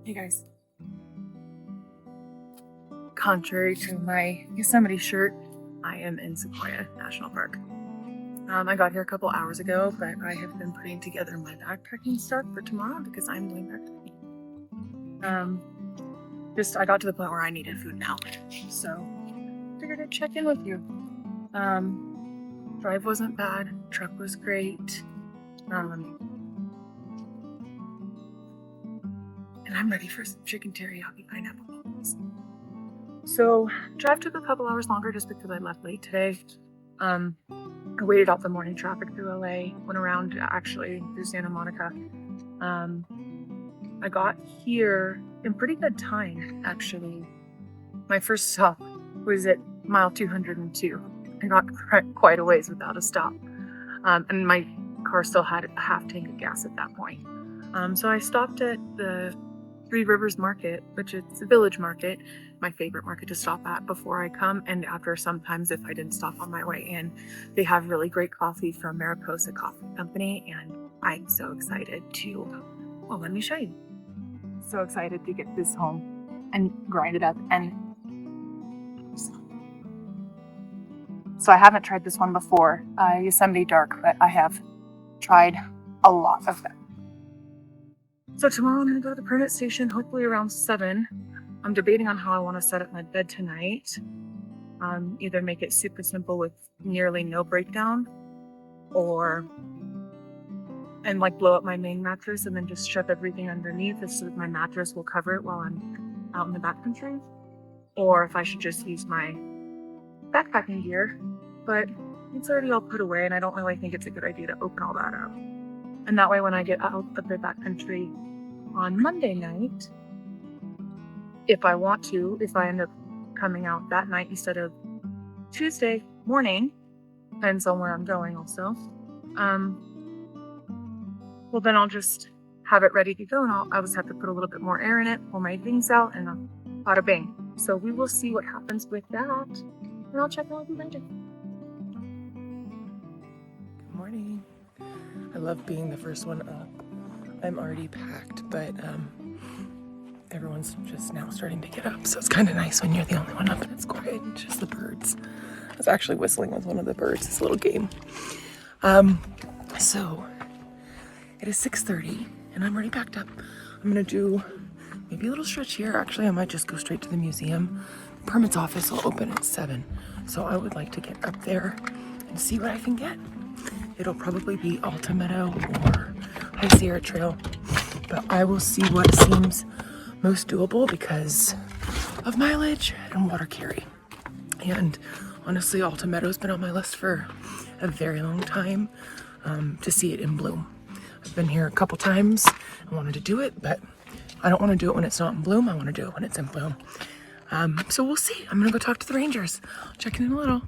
Hey guys. Contrary to my Yosemite shirt, I am in Sequoia National Park. I got here a couple hours ago, but I have been putting together my backpacking stuff for tomorrow because I'm going backpacking. I got to the point where I needed food now, so figured I'd check in with you. Drive wasn't bad, truck was great, and I'm ready for some chicken teriyaki pineapple bowls. So drive took a couple hours longer just because I left late today. I waited out the morning traffic through LA, went around actually through Santa Monica. I got here in pretty good time, actually. My first stop was at mile 202. I got quite a ways without a stop. And my car still had a half tank of gas at that point. So I stopped at the Three Rivers Market, which is a village market, my favorite market to stop at before I come, and after sometimes if I didn't stop on my way in. They have really great coffee from Mariposa Coffee Company, and I'm so excited to, well, let me show you. So excited to get this home and grind it up. And so I haven't tried this one before, Yosemite Dark, but I have tried a lot of them. So tomorrow I'm gonna go to the permit station, hopefully around 7. I'm debating on how I want to set up my bed tonight. Either make it super simple with nearly no breakdown, and like blow up my main mattress and then just shove everything underneath so that my mattress will cover it while I'm out in the backcountry. Or if I should just use my backpacking gear, but it's already all put away and I don't really think it's a good idea to open all that up. And that way when I get out of the backcountry on Monday night, if I want to, if I end up coming out that night instead of Tuesday morning, depends on where I'm going also, well then I'll just have it ready to go, and I'll just have to put a little bit more air in it, pull my things out, and bada bang. So we will see what happens with that, and I'll check in with you later. Good morning. I love being the first one up. I'm already packed, but everyone's just now starting to get up, so it's kind of nice when you're the only one up and it's quiet and just the birds. I was actually whistling with one of the birds. It's a little game. So it is 6:30 and I'm already packed up. I'm gonna do maybe a little stretch here. Actually, I might just go straight to the museum. The permits office will open at 7, so I would like to get up there and see what I can get. It'll probably be Alta Meadow or High Sierra Trail, but I will see what seems most doable because of mileage and water carry. And honestly, Alta Meadow's been on my list for a very long time to see it in bloom. I've been here a couple times and wanted to do it, but I don't want to do it when it's not in bloom. I want to do it when it's in bloom. So we'll see. I'm gonna go talk to the rangers. I'll check in a little.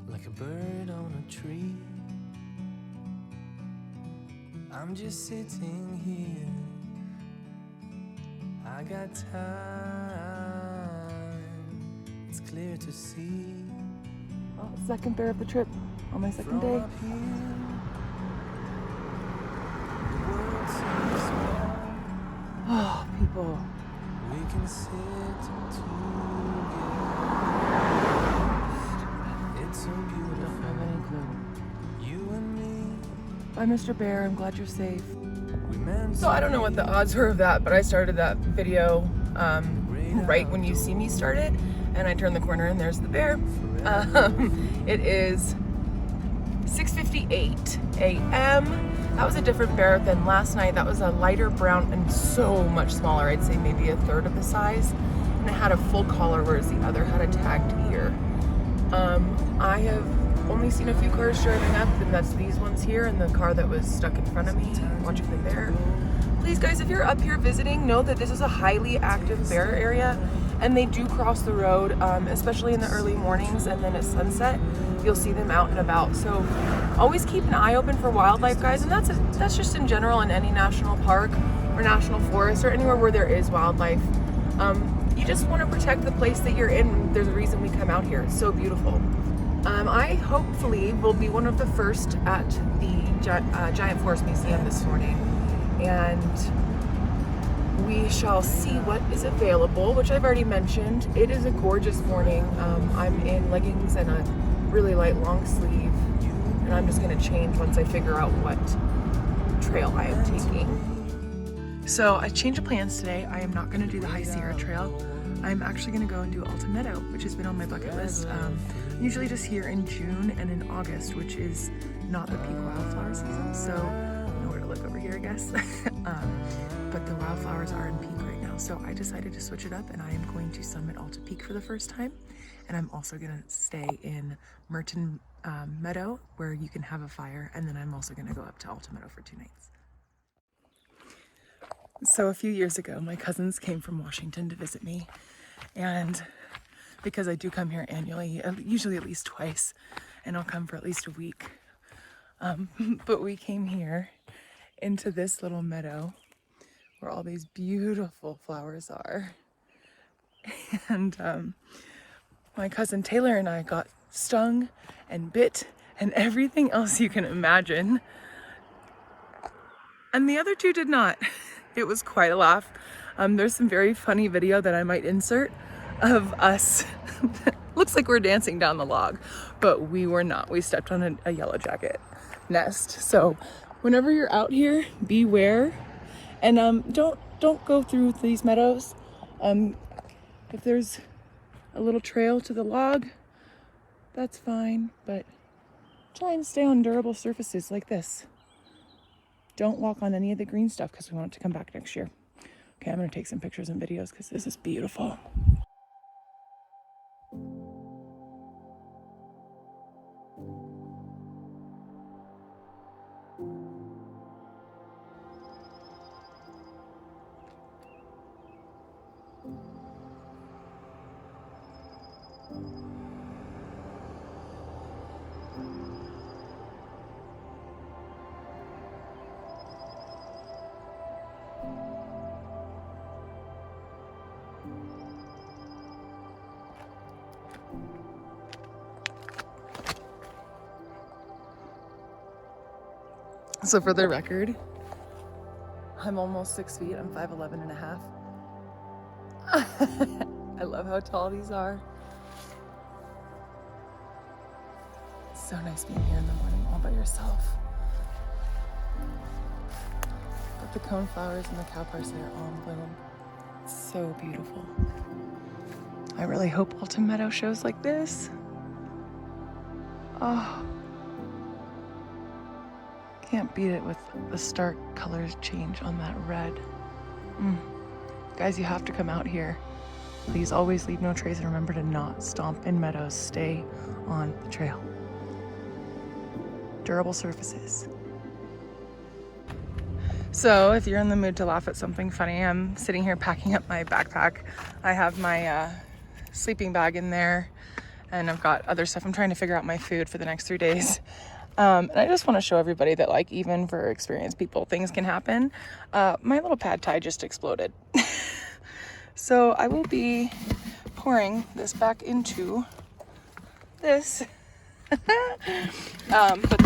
Like a bird on a tree, I'm just sitting here. I got time, it's clear to see. Oh, second bear of the trip on my second day. From up here, the world seems small. Oh, people. We can sit together. It's so beautiful, you and me. Bye, Mr. Bear. I'm glad you're safe. We meant So I don't know what the odds were of that, but I started that video right when you see me start it, and I turned the corner and there's the bear. It is 6:58 a.m. That was a different bear than last night. That was a lighter brown and so much smaller. I'd say maybe a third of the size, and it had a full collar, whereas the other had a tagged ear. I have only seen a few cars driving up, and that's these ones here and the car that was stuck in front of me, watching the bear. Please guys, if you're up here visiting, know that this is a highly active bear area, and they do cross the road, especially in the early mornings, and then at sunset you'll see them out and about. So always keep an eye open for wildlife, guys, and that's just in general in any national park. or national forest or anywhere where there is wildlife, you just want to protect the place that you're in. There's a reason we come out here. It's so beautiful. I hopefully will be one of the first at the Giant Forest Museum this morning, and we shall see what is available, which I've already mentioned. It is a gorgeous morning. I'm in leggings and a really light long sleeve, and I'm just going to change once I figure out what trail I am taking. So I changed of plans today. I am not going to do the High Sierra Trail. I'm actually going to go and do Alta Meadow, which has been on my bucket list. Usually just here in June and in August, which is not the peak wildflower season, so nowhere to look over here, I guess. But the wildflowers are in peak right now, so I decided to switch it up, and I am going to summit Alta Peak for the first time, and I'm also going to stay in Merton Meadow, where you can have a fire, and then I'm also going to go up to Alta Meadow for 2 nights. So a few years ago, my cousins came from Washington to visit me, and because I do come here annually, usually at least twice, and I'll come for at least a week. But we came here into this little meadow where all these beautiful flowers are. And my cousin Taylor and I got stung and bit and everything else you can imagine. And the other 2 did not. It was quite a laugh. There's some very funny video that I might insert of us. Looks like we're dancing down the log, but we were not. We stepped on a yellow jacket nest. So whenever you're out here, beware, and don't go through these meadows. If there's a little trail to the log, that's fine, but try and stay on durable surfaces like this. Don't walk on any of the green stuff because we want it to come back next year. Okay, I'm gonna take some pictures and videos because this is beautiful. So for the record, I'm almost 6 feet. I'm 5'11" and a half. I love how tall these are. It's so nice being here in the morning all by yourself. But the coneflowers and the cow parsley are all in bloom. It's so beautiful. I really hope Alta Meadow shows like this. Oh. Can't beat it with the stark colors change on that red. Guys, you have to come out here. Please always leave no trace and remember to not stomp in meadows. Stay on the trail. Durable surfaces. So if you're in the mood to laugh at something funny, I'm sitting here packing up my backpack. I have my sleeping bag in there, and I've got other stuff. I'm trying to figure out my food for the next 3 days. And I just want to show everybody that, like, even for experienced people, things can happen. My little pad thai just exploded. So I will be pouring this back into this. But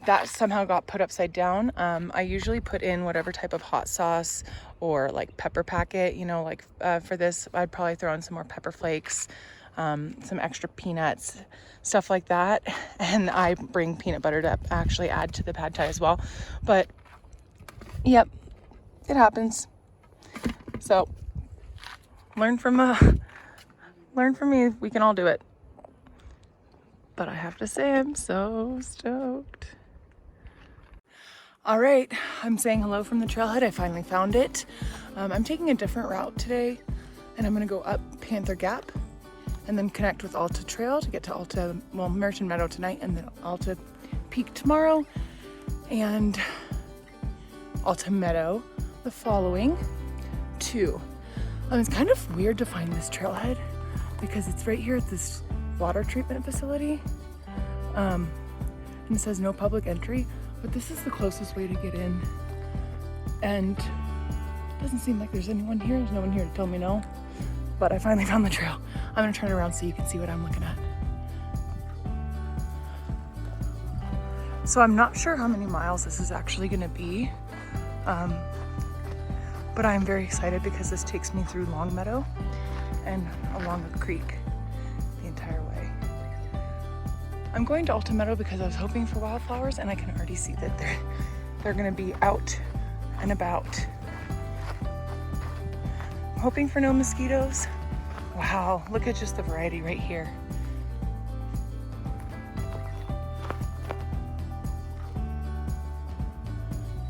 that somehow got put upside down. I usually put in whatever type of hot sauce or like pepper packet, you know, like for this, I'd probably throw in some more pepper flakes, some extra peanuts, stuff like that. And I bring peanut butter to actually add to the pad thai as well. But yep, it happens. So learn from me. We can all do it. But I have to say, I'm so stoked. All right, I'm saying hello from the trailhead. I finally found it. I'm taking a different route today, and I'm gonna go up Panther Gap and then connect with Alta Trail to get to Merton Meadow tonight, and then Alta Peak tomorrow, and Alta Meadow the following 2. It's kind of weird to find this trailhead because it's right here at this water treatment facility, and it says no public entry, but this is the closest way to get in And it doesn't seem like there's anyone here. There's no one here to tell me no. But I finally found the trail. I'm gonna turn around so you can see what I'm looking at. So I'm not sure how many miles this is actually gonna be. But I'm very excited because this takes me through Longmeadow and along the creek the entire way. I'm going to Alta Meadow because I was hoping for wildflowers, and I can already see that they're gonna be out and about. I'm hoping for no mosquitoes. Wow, look at just the variety right here.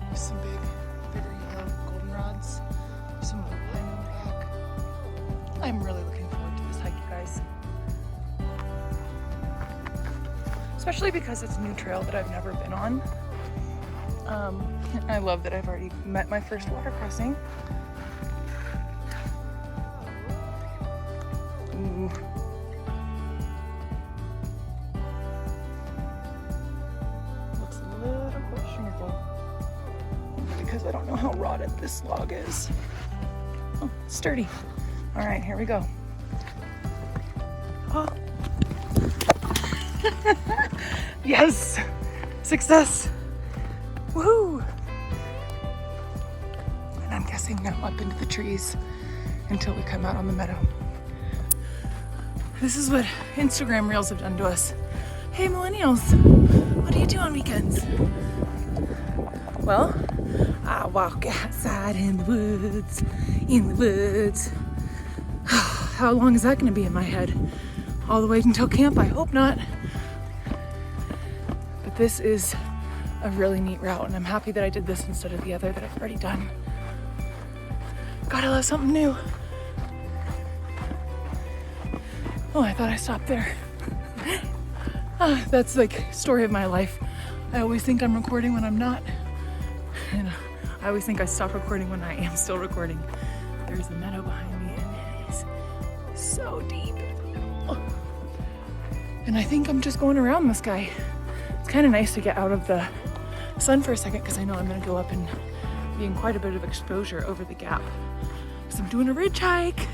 There's some bigger yellow goldenrods. There's some little pine in the back. I'm really looking forward to this hike, you guys. Especially because it's a new trail that I've never been on. I love that I've already met my first water crossing. Ooh. Looks a little questionable because I don't know how rotted this log is. Oh, sturdy. All right, here we go. Oh. Yes, success. Woohoo! And I'm guessing now up into the trees until we come out on the meadow. This is what Instagram Reels have done to us. Hey millennials, what do you do on weekends? Well, I walk outside in the woods, How long is that gonna be in my head? All the way until camp? I hope not. But this is a really neat route, and I'm happy that I did this instead of the other that I've already done. Gotta love something new. Oh, I thought I stopped there. That's like story of my life. I always think I'm recording when I'm not. And I always think I stop recording when I am still recording. There's a meadow behind me, and it is so deep. Oh. And I think I'm just going around this guy. It's kind of nice to get out of the sun for a second because I know I'm going to go up and be in quite a bit of exposure over the gap. So I'm doing a ridge hike.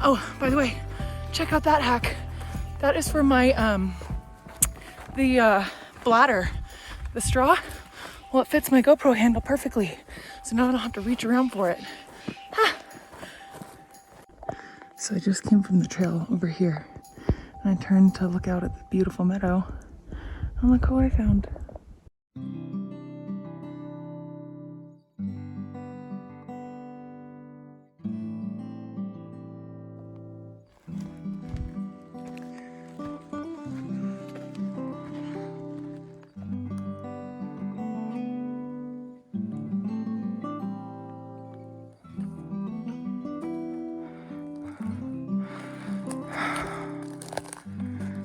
Oh, by the way, check out that hack. That is for my bladder, the straw. Well, it fits my GoPro handle perfectly, so now I don't have to reach around for it. Ah. So I just came from the trail over here, and I turned to look out at the beautiful meadow, and look who I found.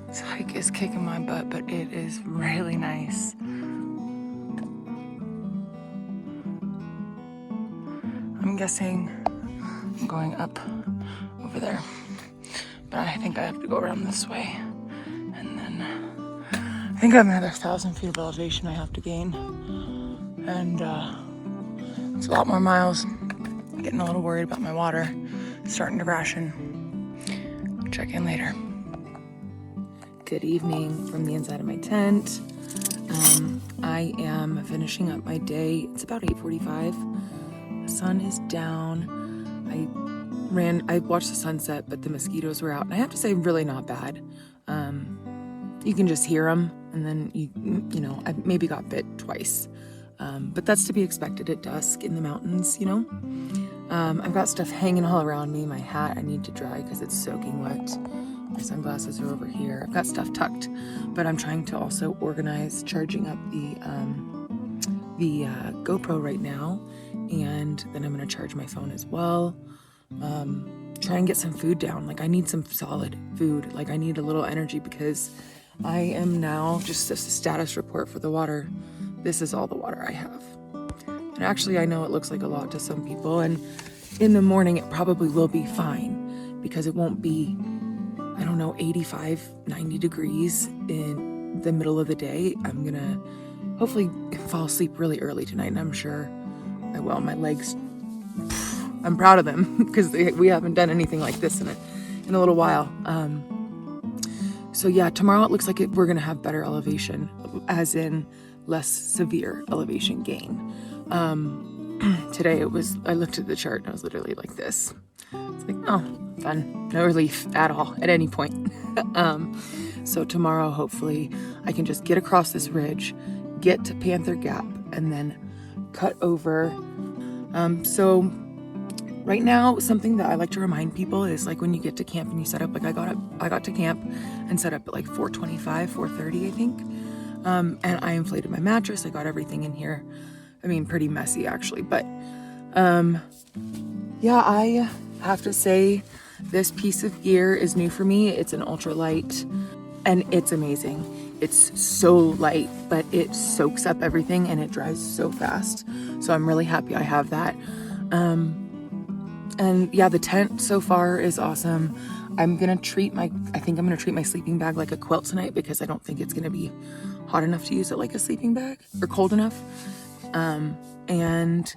This hike is kicking my butt, but it is really nice. I'm guessing I'm going up over there, but I think I have to go around this way, and then I think I have another 1,000 feet of elevation I have to gain, and it's a lot more miles. I'm getting a little worried about my water. It's starting to ration. Check in later. Good evening from the inside of my tent. I am finishing up my day. It's about 8:45. The sun is down. I watched the sunset, but the mosquitoes were out, and I have to say, really not bad. You can just hear them, and then you know, I maybe got bit twice, but that's to be expected at dusk in the mountains, you know. I've got stuff hanging all around me. My hat I need to dry because it's soaking wet. My sunglasses are over here. I've got stuff tucked, but I'm trying to also organize charging up the GoPro right now, and then I'm going to charge my phone as well. Try and get some food down. Like, I need some solid food. Like, I need a little energy because I am now just a status report for the water. This is all the water I have. And actually, I know it looks like a lot to some people, and in the morning it probably will be fine because it won't be, I don't know, 85, 90 degrees in the middle of the day. I'm gonna hopefully fall asleep really early tonight, and I'm sure I will. well. My legs, I'm proud of them because we haven't done anything like this in a little while. So yeah, tomorrow it looks like we're gonna have better elevation, as in less severe elevation gain. Today I looked at the chart and I was literally like this. It's like, oh, fun, no relief at all at any point. So tomorrow, hopefully, I can just get across this ridge, get to Panther Gap, and then cut over. So right now, something that I like to remind people is like when you get to camp and you set up, like I got to camp and set up at like 4:25, 4:30, I think. And I inflated my mattress. I got everything in here. I mean, pretty messy actually, but yeah, I have to say this piece of gear is new for me. It's an ultralight and it's amazing. It's so light, but it soaks up everything and it dries so fast. So I'm really happy I have that. And yeah, the tent so far is awesome. I think I'm gonna treat my sleeping bag like a quilt tonight because I don't think it's gonna be hot enough to use it like a sleeping bag, or cold enough. And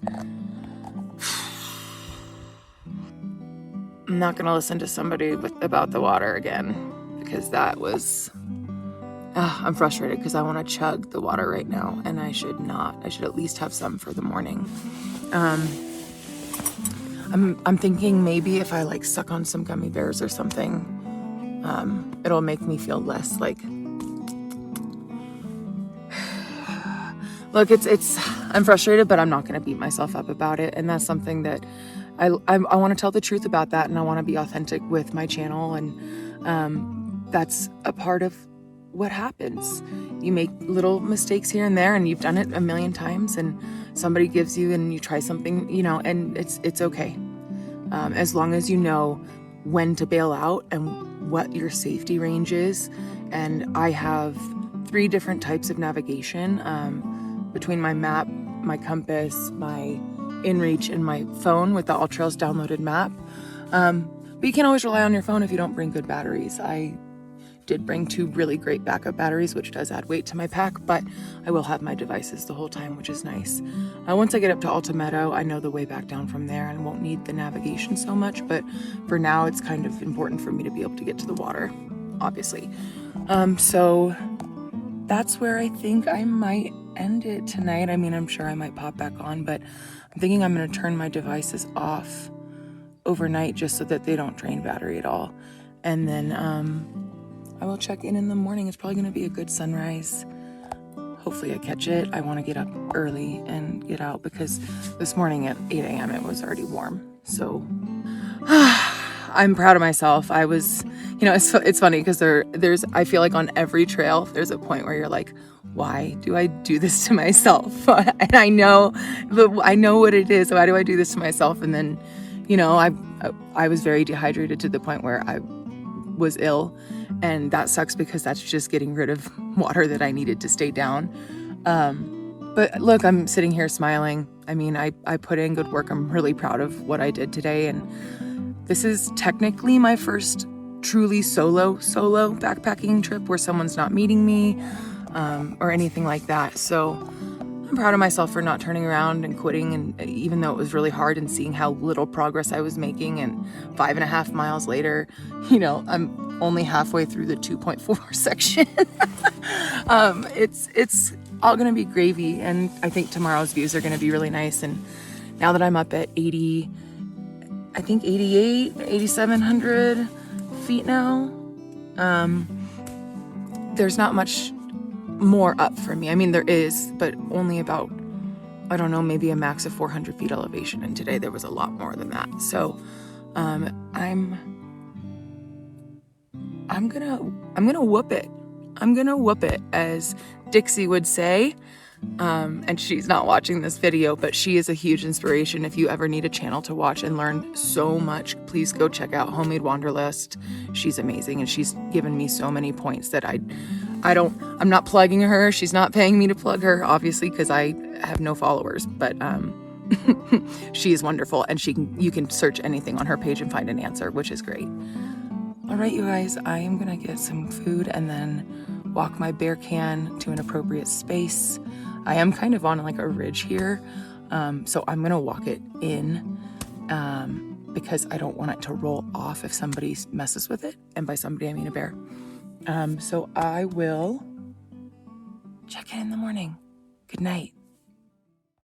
I'm not gonna listen to somebody about the water again because that was, I'm frustrated because I want to chug the water right now and I should not. I should at least have some for the morning. I'm thinking maybe if I like suck on some gummy bears or something, it'll make me feel less like, look, I'm frustrated, but I'm not going to beat myself up about it. And that's something that I want to tell the truth about that. And I want to be authentic with my channel. And that's a part of what happens. You make little mistakes here and there and you've done it a million times and somebody gives you and you try something, and it's okay. As long as you know when to bail out and what your safety range is. And I have 3 different types of navigation, between my map, my compass, my inReach, and my phone with the All Trails downloaded map. But you can't always rely on your phone if you don't bring good batteries. I did bring 2 really great backup batteries, which does add weight to my pack, but I will have my devices the whole time, which is nice. Once I get up to Alta Meadow, I know the way back down from there and won't need the navigation so much, but for now it's kind of important for me to be able to get to the water, obviously. So that's where I think I might end it tonight. I mean, I'm sure I might pop back on, but I'm thinking I'm going to turn my devices off overnight just so that they don't drain battery at all. And then I will check in the morning. It's probably going to be a good sunrise. Hopefully I catch it. I want to get up early and get out because this morning at 8 a.m. it was already warm. So I'm proud of myself. I was, it's funny because there's, I feel like on every trail, there's a point where you're like, why do I do this to myself? And I know what it is. Why do I do this to myself? And then, I was very dehydrated to the point where I was ill, and that sucks because that's just getting rid of water that I needed to stay down. But look, I'm sitting here smiling. I mean, I put in good work. I'm really proud of what I did today. And this is technically my first truly solo backpacking trip where someone's not meeting me, or anything like that. So I'm proud of myself for not turning around and quitting. And even though it was really hard and seeing how little progress I was making, and 5.5 miles later, I'm only halfway through the 2.4 section. It's all going to be gravy. And I think tomorrow's views are going to be really nice. And now that I'm up at 8,700 feet now, there's not much more up for me. I mean, there is, but only about, I don't know, maybe a max of 400 feet elevation. And today there was a lot more than that. So, I'm gonna whoop it. I'm gonna whoop it, as Dixie would say. And she's not watching this video, but she is a huge inspiration. If you ever need a channel to watch and learn so much, please go check out Homemade Wanderlust. She's amazing, and she's given me so many points that I'm not plugging her. She's not paying me to plug her, obviously, because I have no followers, but she is wonderful, and you can search anything on her page and find an answer, which is great. All right, you guys, I am gonna get some food and then walk my bear can to an appropriate space. I am kind of on like a ridge here, So I'm gonna walk it in because I don't want it to roll off if somebody messes with it. And by somebody, I mean a bear. So I will check in the morning. Good night.